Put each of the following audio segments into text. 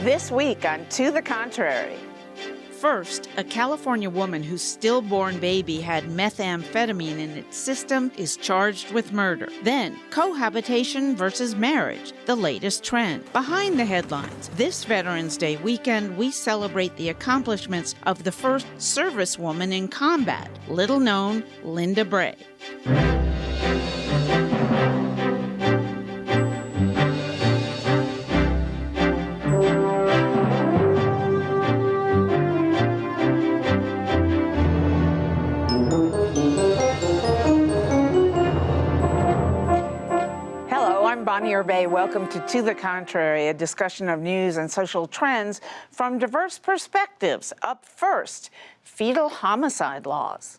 This week on To the Contrary. First, a California woman whose stillborn baby had methamphetamine in its system is charged with murder. Then, cohabitation versus marriage, the latest trend. Behind the headlines, this Veterans Day weekend, we celebrate the accomplishments of the first servicewoman in combat, little known Linda Bray. Bray. Welcome to the Contrary, a discussion of news and social trends from diverse perspectives. Up first, fetal homicide laws.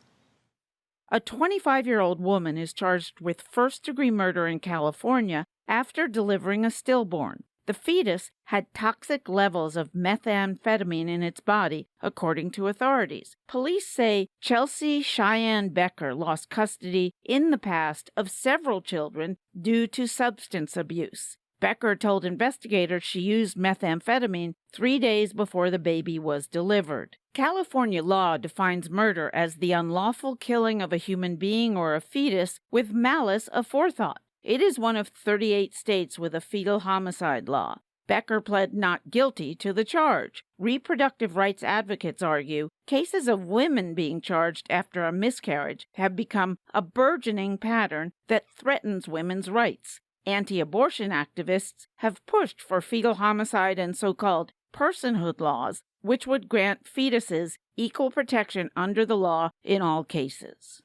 A 25-year-old woman is charged with first-degree murder in California after delivering a stillborn. The fetus had toxic levels of methamphetamine in its body, according to authorities. Police say Chelsea Cheyenne Becker lost custody in the past of several children due to substance abuse. Becker told investigators she used methamphetamine 3 days before the baby was delivered. California law defines murder as the unlawful killing of a human being or a fetus with malice aforethought. It is one of 38 states with a fetal homicide law. Becker pled not guilty to the charge. Reproductive rights advocates argue cases of women being charged after a miscarriage have become a burgeoning pattern that threatens women's rights. Anti-abortion activists have pushed for fetal homicide and so-called personhood laws, which would grant fetuses equal protection under the law in all cases.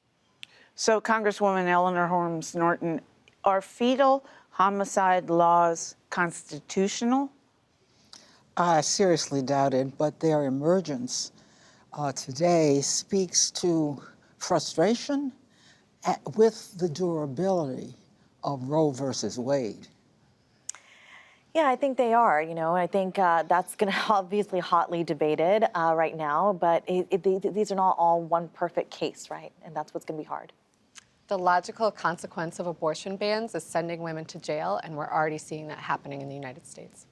So, Congresswoman Eleanor Holmes Norton, are fetal homicide laws constitutional? I seriously doubt it, but their emergence today speaks to frustration with the durability of Roe versus Wade. Yeah, I think they are. I think that's going to obviously hotly debated right now, but these are not all one perfect case, right? And that's what's going to be hard. The logical consequence of abortion bans is sending women to jail, and we're already seeing that happening in the United States.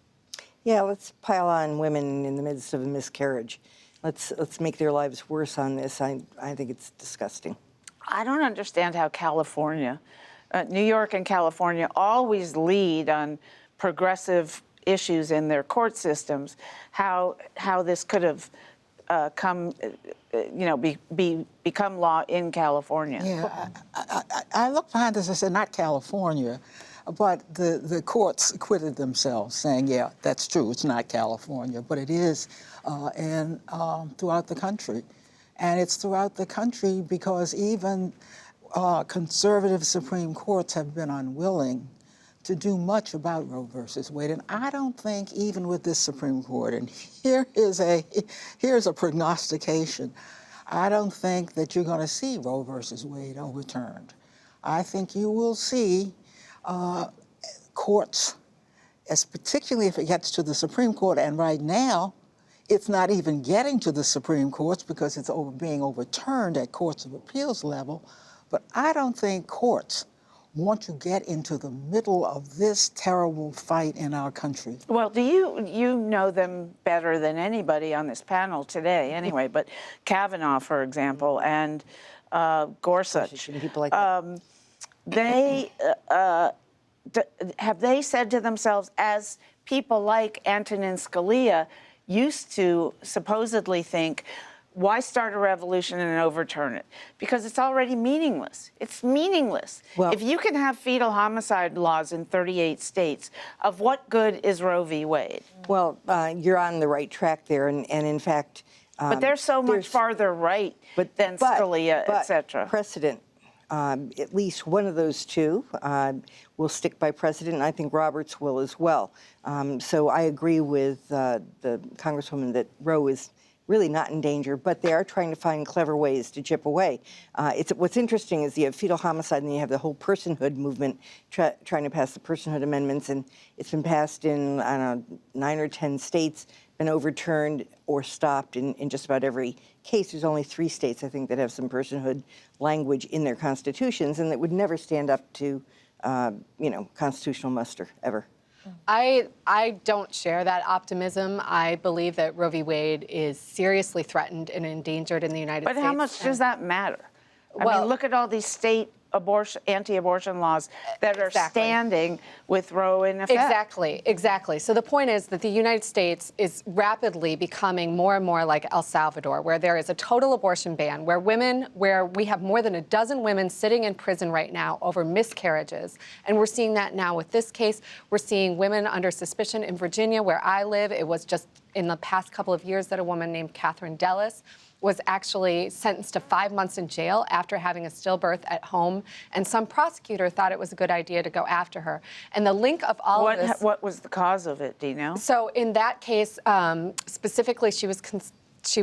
Yeah, let's pile on women in the midst of a miscarriage. Let's make their lives worse on this. I think it's disgusting. I don't understand how California, New York and California always lead on progressive issues in their court systems, how this could have become law in California. Yeah, I looked behind this, I said, not California, but the courts acquitted themselves, saying, yeah, that's true, it's not California, but it is throughout the country. And it's throughout the country because even conservative Supreme Courts have been unwilling to do much about Roe versus Wade. And I don't think even with this Supreme Court, and here's a prognostication, I don't think that you're going to see Roe versus Wade overturned. I think you will see courts, particularly if it gets to the Supreme Court, and right now, it's not even getting to the Supreme Courts because it's being overturned at courts of appeals level, but I don't think courts want to get into the middle of this terrible fight in our country. Well, you know them better than anybody on this panel today anyway, but Kavanaugh, for example, and Gorsuch, people like that. Have they said to themselves, as people like Antonin Scalia used to supposedly think, why start a revolution and overturn it? Because it's already meaningless. It's meaningless. Well, if you can have fetal homicide laws in 38 states, of what good is Roe v. Wade? Well, you're on the right track there, and in fact... but they're so much farther right than Scalia, et cetera. Precedent, at least one of those two will stick by precedent, and I think Roberts will as well. So I agree with the Congresswoman that Roe is really not in danger, but they are trying to find clever ways to chip away. What's interesting is you have fetal homicide and you have the whole personhood movement trying to pass the personhood amendments, and it's been passed in, I don't know, 9 or 10 states, been overturned or stopped in just about every case. There's only 3 states, I think, that have some personhood language in their constitutions, and that would never stand up to, constitutional muster, ever. I don't share that optimism. I believe that Roe v. Wade is seriously threatened and endangered in the United States. But how much does that matter? I Well- mean, look at all these state anti-abortion laws that are Exactly. standing with Roe in effect. Exactly. So the point is that the United States is rapidly becoming more and more like El Salvador, where there is a total abortion ban, where we have more than a dozen women sitting in prison right now over miscarriages. And we're seeing that now with this case. We're seeing women under suspicion in Virginia, where I live. It was just in the past couple of years that a woman named Catherine Dellis was actually sentenced to 5 months in jail after having a stillbirth at home, and some prosecutor thought it was a good idea to go after her. And the link of all of this... What was the cause of it, do you know? So in that case, specifically, she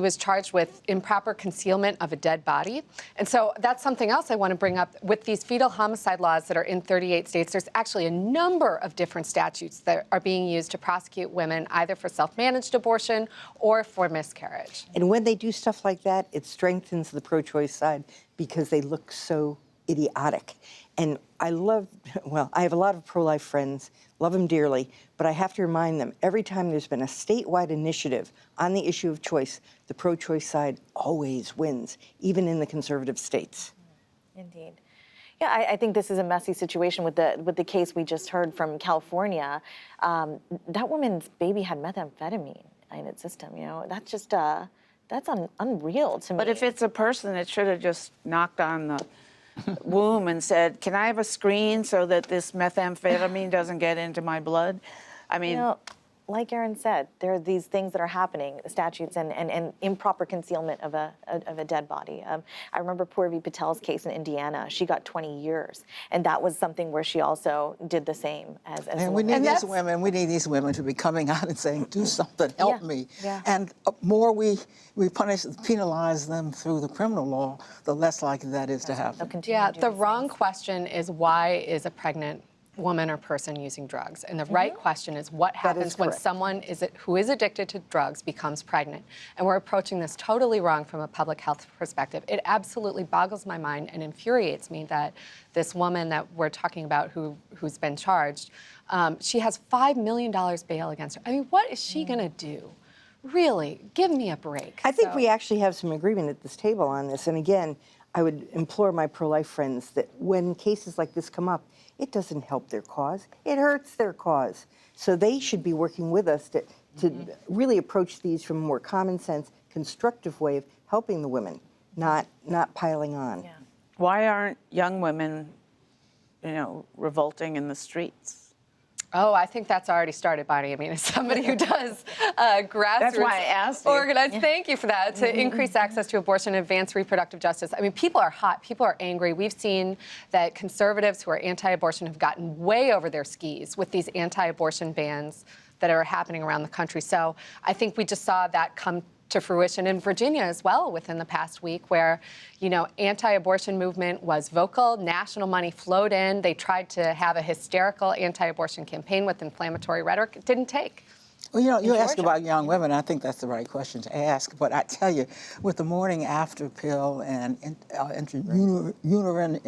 was charged with improper concealment of a dead body. And so that's something else I want to bring up. With these fetal homicide laws that are in 38 states, there's actually a number of different statutes that are being used to prosecute women either for self-managed abortion or for miscarriage. And when they do stuff like that, it strengthens the pro-choice side because they look so idiotic. And I have a lot of pro-life friends, love them dearly, but I have to remind them, every time there's been a statewide initiative on the issue of choice, the pro-choice side always wins, even in the conservative states. Indeed. Yeah, I think this is a messy situation with the case we just heard from California. That woman's baby had methamphetamine in its system. You know, that's just that's unreal to me. But if it's a person, it should have just knocked on the womb and said, "Can I have a screen so that this methamphetamine doesn't get into my blood?" I mean, you know, like Erin said, there are these things that are happening, statutes and improper concealment of a dead body. I remember Purvi Patel's case in Indiana. She got 20 years, and that was something where she also did the same as And we need these women. We need these women to be coming out and saying, "Do something, help me." Yeah. And more we penalize them through the criminal law, the less likely that is to happen. Yeah, the wrong question is, why is a pregnant woman or person using drugs? And the right question is, what happens when someone who is addicted to drugs becomes pregnant? And we're approaching this totally wrong from a public health perspective. It absolutely boggles my mind and infuriates me that this woman that we're talking about who's been charged, she has $5 million bail against her. I mean, what is she going to do? Really, give me a break. I think we actually have some agreement at this table on this. And again, I would implore my pro-life friends that when cases like this come up, it doesn't help their cause. It hurts their cause. So they should be working with us to really approach these from a more common sense, constructive way of helping the women, not piling on. Yeah. why aren't young women, revolting in the streets? Oh, I think that's already started, Bonnie. I mean, as somebody who does grassroots That's why I asked you. organized, thank you for that, to increase access to abortion and advance reproductive justice. I mean, people are hot. People are angry. We've seen that conservatives who are anti-abortion have gotten way over their skis with these anti-abortion bans that are happening around the country. So I think we just saw that come to fruition in Virginia as well within the past week, where, anti-abortion movement was vocal, national money flowed in. They tried to have a hysterical anti-abortion campaign with inflammatory rhetoric. It didn't take. Well, you ask about young women. I think that's the right question to ask. But I tell you, with the morning after pill and uterine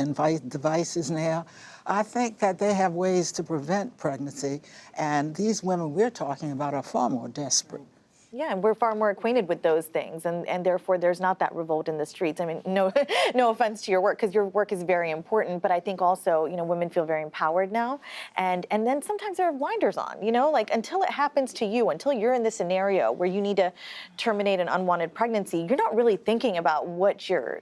devices now, I think that they have ways to prevent pregnancy. And these women we're talking about are far more desperate. Yeah, and we're far more acquainted with those things, and therefore there's not that revolt in the streets. I mean, no offense to your work, because your work is very important, but I think also, women feel very empowered now, and then sometimes there are blinders on, like until it happens to you, until you're in this scenario where you need to terminate an unwanted pregnancy, you're not really thinking about what your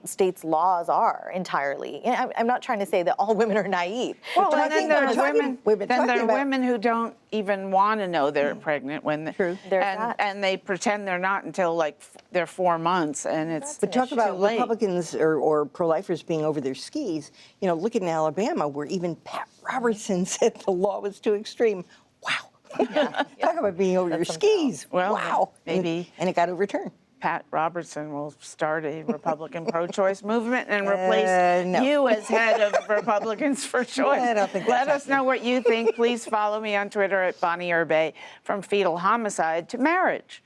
state's laws are entirely. I'm not trying to say that all women are naive. Well, But I and then think there are about- women who don't even want to know they're pregnant when True. There's that. and they pretend they're not until like they're 4 months, and it's But talk too about late. Republicans or pro-lifers being over their skis. Look at in Alabama, where even Pat Robertson said the law was too extreme. Wow. Talk about being over your skis. Well, wow. maybe- And it got overturned. Pat Robertson will start a Republican pro-choice movement and replace no. you as head of Republicans for Choice. I don't think Let that's us know what you think. Please follow me on Twitter at Bonnie Urbay. From fetal homicide to marriage.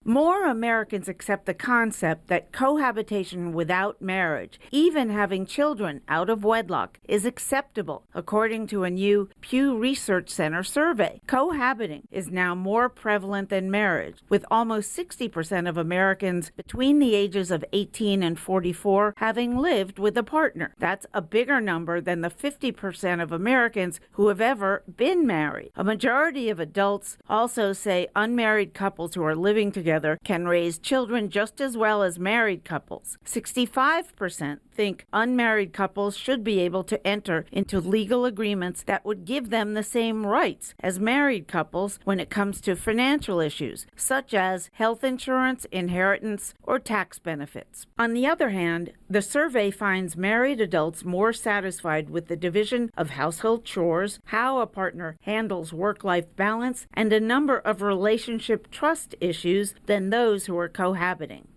More Americans accept the concept that cohabitation without marriage, even having children out of wedlock, is acceptable, according to a new Pew Research Center survey. Cohabiting is now more prevalent than marriage, with almost 60% of Americans between the ages of 18 and 44 having lived with a partner. That's a bigger number than the 50% of Americans who have ever been married. A majority of adults also say unmarried couples who are living together can raise children just as well as married couples. 65% think unmarried couples should be able to enter into legal agreements that would give them the same rights as married couples when it comes to financial issues, such as health insurance, inheritance, or tax benefits. On the other hand, the survey finds married adults more satisfied with the division of household chores, how a partner handles work-life balance, and a number of relationship trust issues than those who are cohabiting.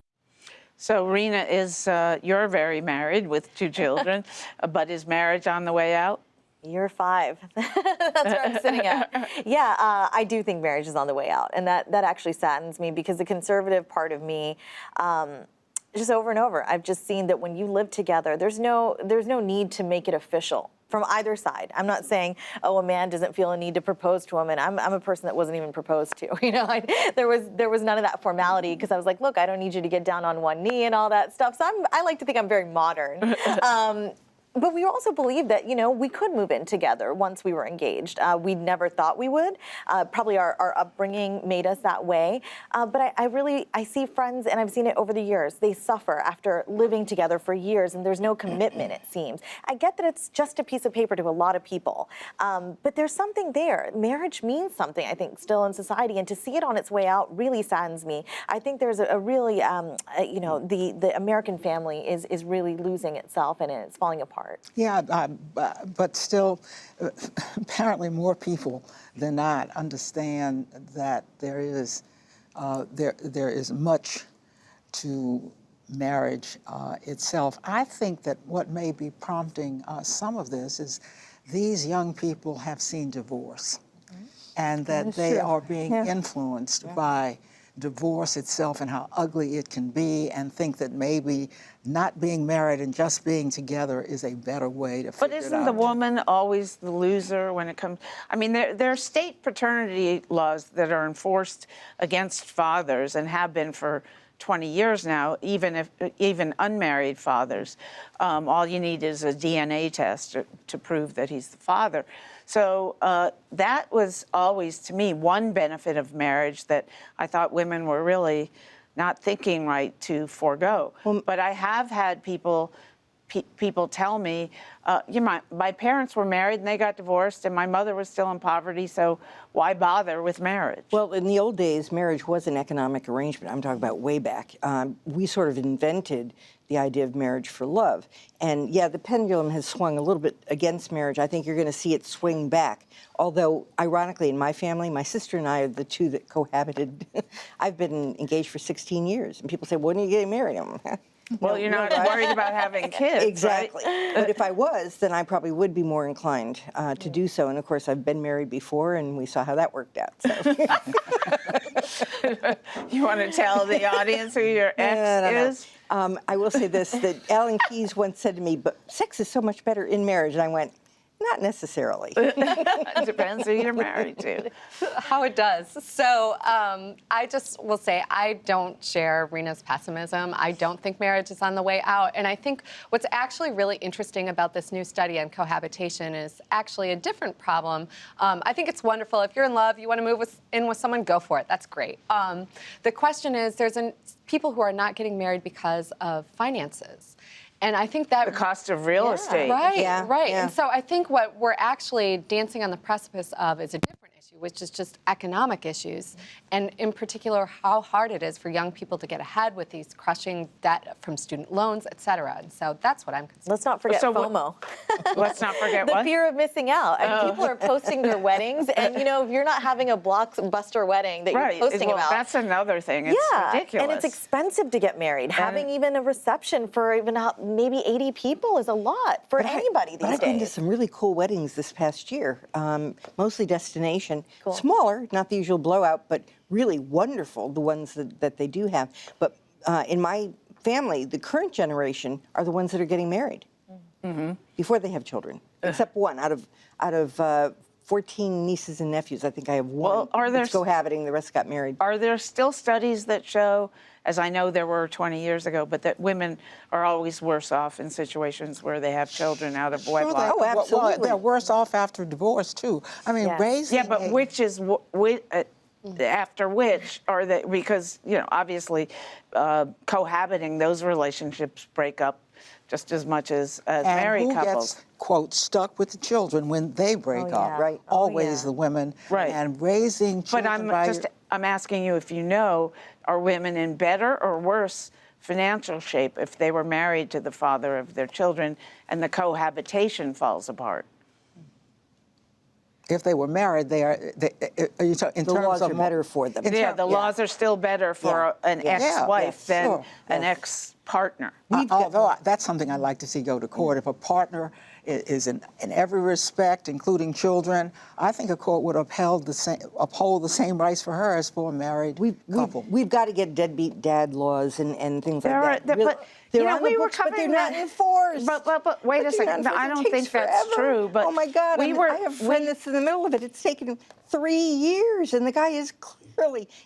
So Rina, you're very married with 2 children, but is marriage on the way out? Year 5. That's where I'm sitting at. Yeah, I do think marriage is on the way out, and that actually saddens me because the conservative part of me, just over and over, I've just seen that when you live together, there's no need to make it official from either side. I'm not saying, oh, a man doesn't feel a need to propose to a woman. I'm a person that wasn't even proposed to. You know, there was none of that formality because I was like, look, I don't need you to get down on one knee and all that stuff. So I like to think I'm very modern. But we also believe that, you know, we could move in together once we were engaged. We never thought we would. Probably our upbringing made us that way. But I see friends, and I've seen it over the years, they suffer after living together for years, and there's no commitment, it seems. I get that it's just a piece of paper to a lot of people. But there's something there. Marriage means something, I think, still in society, and to see it on its way out really saddens me. I think there's a really, you know, the American family is really losing itself, and it's falling apart. Yeah, but still, apparently more people than not understand that there is much to marriage itself. I think that what may be prompting some of this is these young people have seen divorce, and that they are being influenced by divorce itself and how ugly it can be, and think that maybe not being married and just being together is a better way to figure it out. But isn't the woman always the loser when it comes? I mean, there are state paternity laws that are enforced against fathers and have been for 20 years now, even unmarried fathers. All you need is a DNA test to prove that he's the father. So that was always, to me, one benefit of marriage that I thought women were really not thinking right to forego. But I have had people tell me, my parents were married and they got divorced, and my mother was still in poverty, so why bother with marriage? Well, in the old days, marriage was an economic arrangement. I'm talking about way back. We sort of invented the idea of marriage for love. And yeah, the pendulum has swung a little bit against marriage. I think you're going to see it swing back. Although, ironically, in my family, my sister and I are the 2 that cohabited. I've been engaged for 16 years. And people say, when are you getting married? Well, you're not worried about having kids, exactly. Right? But if I was, then I probably would be more inclined to do so. And of course, I've been married before, and we saw how that worked out. So. You want to tell the audience who your ex is? I will say this, that Alan Keyes once said to me, but sex is so much better in marriage. And I went, not necessarily. It depends who you're married to. How it does. So I just will say I don't share Rina's pessimism. I don't think marriage is on the way out. And I think what's actually really interesting about this new study on cohabitation is actually a different problem. I think it's wonderful. If you're in love, you want to move in with someone, go for it. That's great. The question is, there's people who are not getting married because of finances. And I think that the cost of real estate. Right, yeah, right. Yeah. And so I think what we're actually dancing on the precipice of is a different issue, which is just economic issues. And in particular, how hard it is for young people to get ahead with these crushing debt from student loans, et cetera. And so that's what I'm concerned. Let's not forget FOMO. Let's not forget the what? fear of missing out. I mean, people are posting their weddings, and you know, if you're not having a blockbuster wedding that you're posting about, that's another thing. It's ridiculous. And it's expensive to get married. Having even a reception for even maybe 80 people is a lot for anybody these days. But I've been to some really cool weddings this past year, mostly destination. Smaller, not the usual blowout, but really wonderful, the ones that they do have. But in my family, the current generation are the ones that are getting married before they have children, except one out of 14 nieces and nephews. I think I have one that's cohabiting. The rest got married. Are there still studies that show, as I know there were 20 years ago, but that women are always worse off in situations where they have children out of wedlock? Oh, absolutely. Well, they're worse off after divorce, too. I mean, raising... Yeah, but which is... after which are they, because, obviously cohabiting, those relationships break up just as much as married who couples. Gets, quote, stuck with the children when they break up? Right. Always the women. Right. And raising children. But I'm asking you if you know, are women in better or worse financial shape if they were married to the father of their children and the cohabitation falls apart? If they were married, the laws are better for them. Yeah, the laws are still better for an ex-wife than an ex-partner. Although that's something I'd like to see go to court. If a partner is in every respect, including children, I think a court would uphold the same rights for her as for a married couple. We've got to get deadbeat dad laws and things like that. But they're on the books, but they're not enforced. But wait a second. I don't think that's true. But oh my God! I have a friend that's in the middle of it. It's taken him 3 years, and the guy is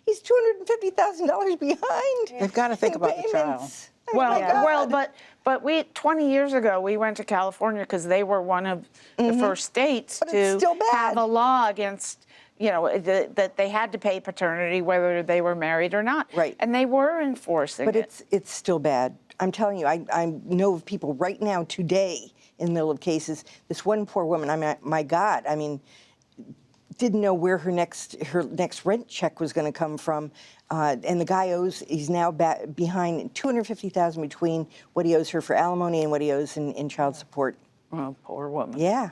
he's $250,000 behind. They've got to think about the child. But 20 years ago, we went to California because they were one of the first states to have a law against, that they had to pay paternity whether they were married or not. Right. And they were enforcing it. But it's still bad. I'm telling you, I know of people right now today in the middle of cases. This one poor woman, my God, didn't know where her next rent check was going to come from, and the guy he's now behind $250,000 between what he owes her for alimony and what he owes in child support. Oh, poor woman. Yeah.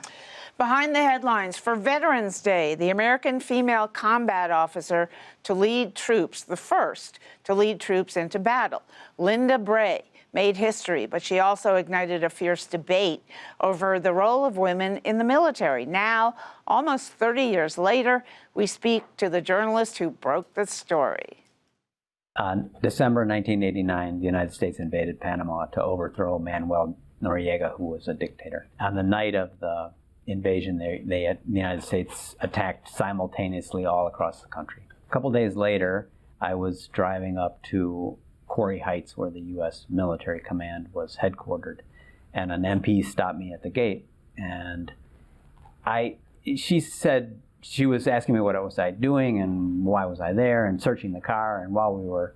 Behind the headlines, for Veterans Day, the American female combat officer to lead troops, the first to lead troops into battle, Linda Bray, made history, but she also ignited a fierce debate over the role of women in the military. Now, almost 30 years later, we speak to the journalist who broke the story. On December 1989, the United States invaded Panama to overthrow Manuel Noriega, who was a dictator. On the night of the invasion, the United States attacked simultaneously all across the country. A couple days later, I was driving up to Quarry Heights, where the U.S. military command was headquartered, and an MP stopped me at the gate, and she said she was asking me what was I doing and why was I there and searching the car, and while we were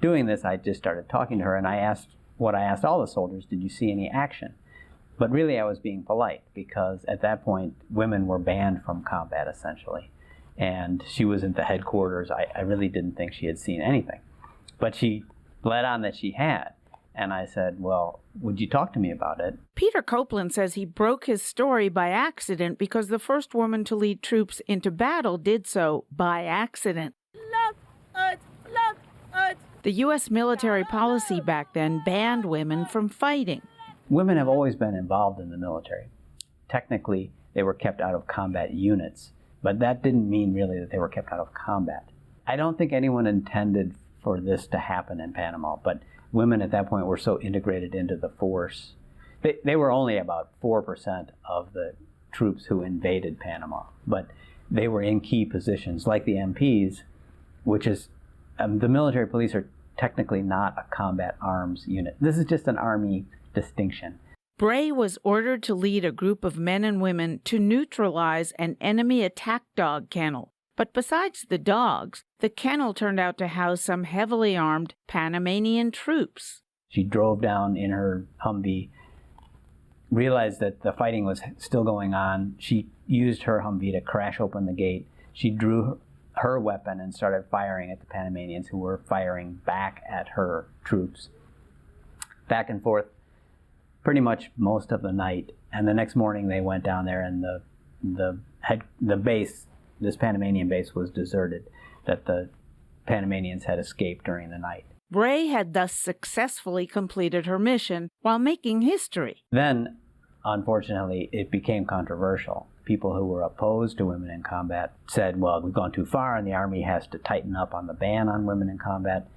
doing this, I just started talking to her, and I asked what I asked all the soldiers: did you see any action? But really, I was being polite, because at that point, women were banned from combat, essentially, and she was at the headquarters. I really didn't think she had seen anything, but she let on that she had. And I said, well, would you talk to me about it? Peter Copeland says he broke his story by accident because the first woman to lead troops into battle did so by accident. The U.S. military policy back then banned women from fighting. Women have always been involved in the military. Technically, they were kept out of combat units, but that didn't mean really that they were kept out of combat. I don't think anyone intended for this to happen in Panama, but women at that point were so integrated into the force. They were only about 4% of the troops who invaded Panama, but they were in key positions, like the MPs, which is, the military police are technically not a combat arms unit. This is just an Army distinction. Bray was ordered to lead a group of men and women to neutralize an enemy attack dog kennel. But besides the dogs, the kennel turned out to house some heavily armed Panamanian troops. She drove down in her Humvee, realized that the fighting was still going on. She used her Humvee to crash open the gate. She drew her weapon and started firing at the Panamanians, who were firing back at her troops. Back and forth pretty much most of the night. And the next morning they went down there, and the base, this Panamanian base, was deserted, that the Panamanians had escaped during the night. Bray had thus successfully completed her mission while making history. Then, unfortunately, it became controversial. people who were opposed to women in combat said, well, we've gone too far and the Army has to tighten up on the ban on women in combat.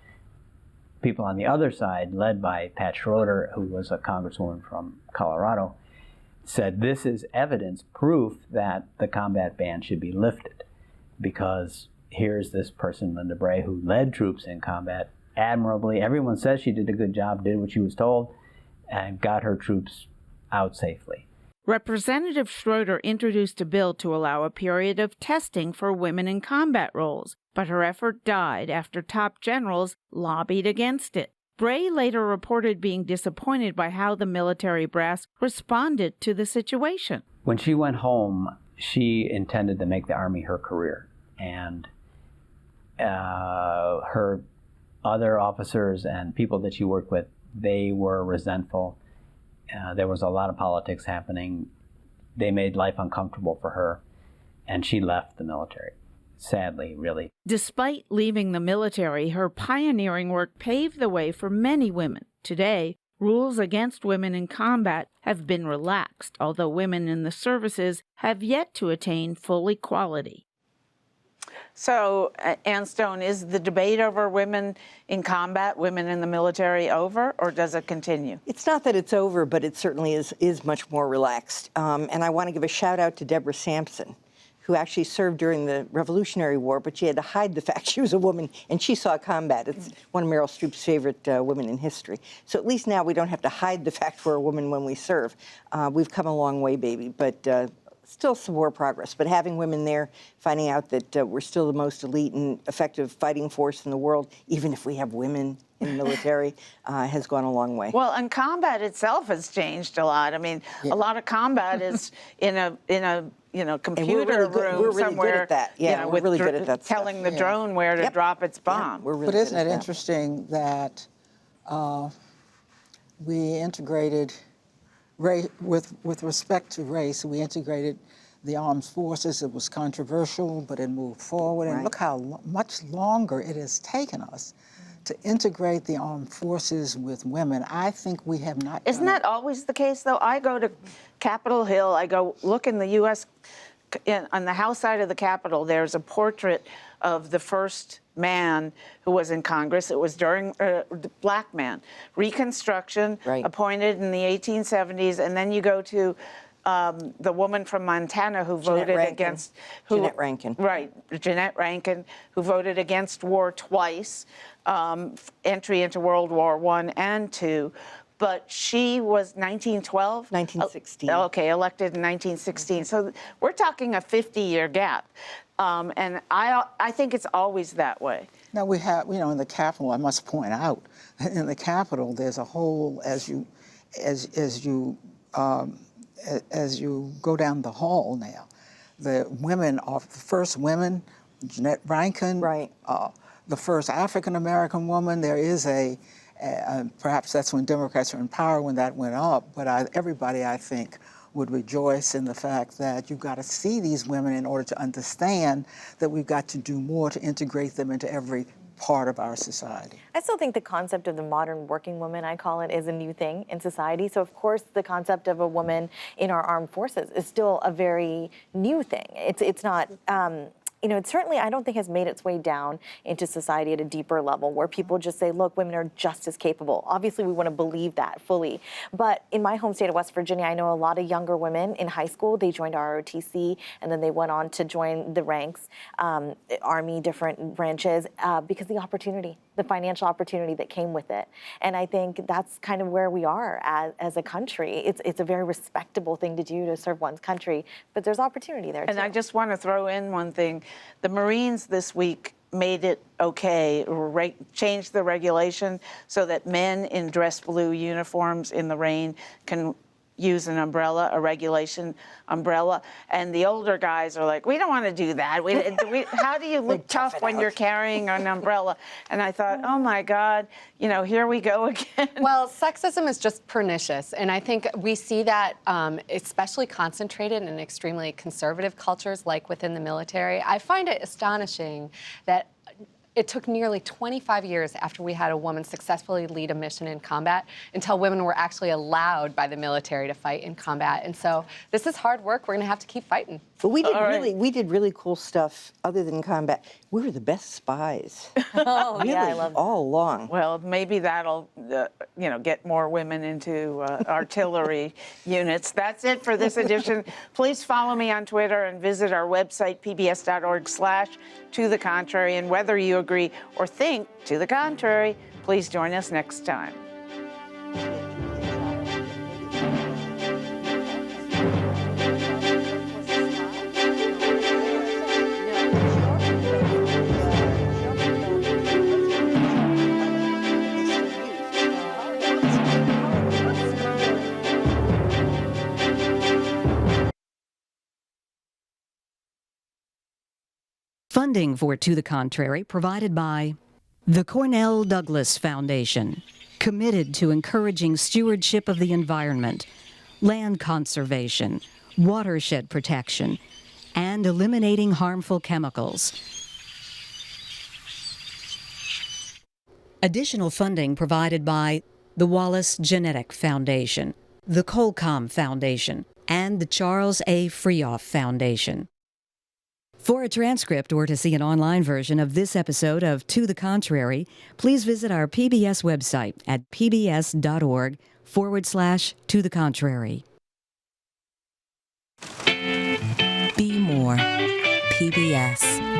People on the other side, led by Pat Schroeder, who was a congresswoman from Colorado, said this is evidence, proof that the combat ban should be lifted, because here's this person, Linda Bray, who led troops in combat admirably. Everyone says she did a good job, did what she was told, and got her troops out safely. Representative Schroeder introduced a bill to allow a period of testing for women in combat roles, but her effort died after top generals lobbied against it. Bray later reported being disappointed by how the military brass responded to the situation. When she went home, she intended to make the Army her career, and her other officers and people that she worked with, they were resentful. There was a lot of politics happening. They made life uncomfortable for her, and she left the military. Sadly, really. Despite leaving the military, her pioneering work paved the way for many women. Today, rules against women in combat have been relaxed, although women in the services have yet to attain full equality. So, Ann Stone, is the debate over women in combat, women in the military, over, or does it continue? It's not that it's over, but it certainly is much more relaxed. And I want to give a shout out to Deborah Sampson, who actually served during the Revolutionary War, but she had to hide the fact she was a woman, and she saw combat. It's one of Meryl Streep's favorite women in history. So at least now we don't have to hide the fact we're a woman when we serve. We've come a long way, baby, but still some more progress. But having women there, finding out that we're still the most elite and effective fighting force in the world, even if we have women in the military, has gone a long way. Well, and combat itself has changed a lot. I mean, a lot of combat is in a computer room we're really somewhere. good at that. Yeah, we're really good at that stuff. Telling the drone where to drop its bomb. Yeah, we're really But isn't good it at that. interesting that we integrated, with respect to race, we integrated the armed forces. It was controversial, but it moved forward. And look how much longer it has taken us to integrate the armed forces with women. I think we have not. Isn't that always the case, though? I go to Capitol Hill. I go look in the U.S. On the House side of the Capitol. There's a portrait of the first man who was in Congress. It was during the black man Reconstruction, appointed in the 1870s, and then you go to the woman from Montana who voted against Jeanette Rankin. Right, Jeanette Rankin, who voted against war twice, entry into World War I and II. But she was 1912? 1916. Okay, elected in 1916. So we're talking a 50-year gap. And I think it's always that way. Now we have, in the Capitol, I must point out, in the Capitol, there's a whole, as you go down the hall now, the women are the first women, Jeanette Rankin, the first African-American woman. There is perhaps that's when Democrats were in power when that went up, but everybody, I think, would rejoice in the fact that you've got to see these women in order to understand that we've got to do more to integrate them into every part of our society. I still think the concept of the modern working woman, I call it, is a new thing in society. So of course the concept of a woman in our armed forces is still a very new thing. It's not, it certainly, I don't think, has made its way down into society at a deeper level where people just say, look, women are just as capable. Obviously, we want to believe that fully. But in my home state of West Virginia, I know a lot of younger women in high school, they joined ROTC, and then they went on to join the ranks, Army, different branches, because the financial opportunity that came with it. And I think that's kind of where we are as a country. It's a very respectable thing to do to serve one's country, but there's opportunity there, too. And I just want to throw in one thing. The Marines this week made it okay, changed the regulation so that men in dress blue uniforms in the rain can use an umbrella, a regulation umbrella. And the older guys are like, we don't want to do that. How do you look tough when you're carrying an umbrella? And I thought, oh my God, here we go again. Well, sexism is just pernicious. And I think we see that especially concentrated in extremely conservative cultures like within the military. I find it astonishing that it took nearly 25 years after we had a woman successfully lead a mission in combat until women were actually allowed by the military to fight in combat. And so this is hard work. We're going to have to keep fighting. But we did really cool stuff other than combat. We were the best spies. Oh, really, yeah, I love that. all along. Well, maybe that'll, get more women into artillery units. That's it for this edition. Please follow me on Twitter and visit our website, pbs.org/to the contrary. And whether you agree or think to the contrary, please join us next time. Funding for To the Contrary provided by the Cornell Douglas Foundation, committed to encouraging stewardship of the environment, land conservation, watershed protection, and eliminating harmful chemicals. Additional funding provided by the Wallace Genetic Foundation, the Colcom Foundation, and the Charles A. Freoff Foundation. For a transcript or to see an online version of this episode of To the Contrary, please visit our PBS website at pbs.org/To the Contrary. Be more. PBS.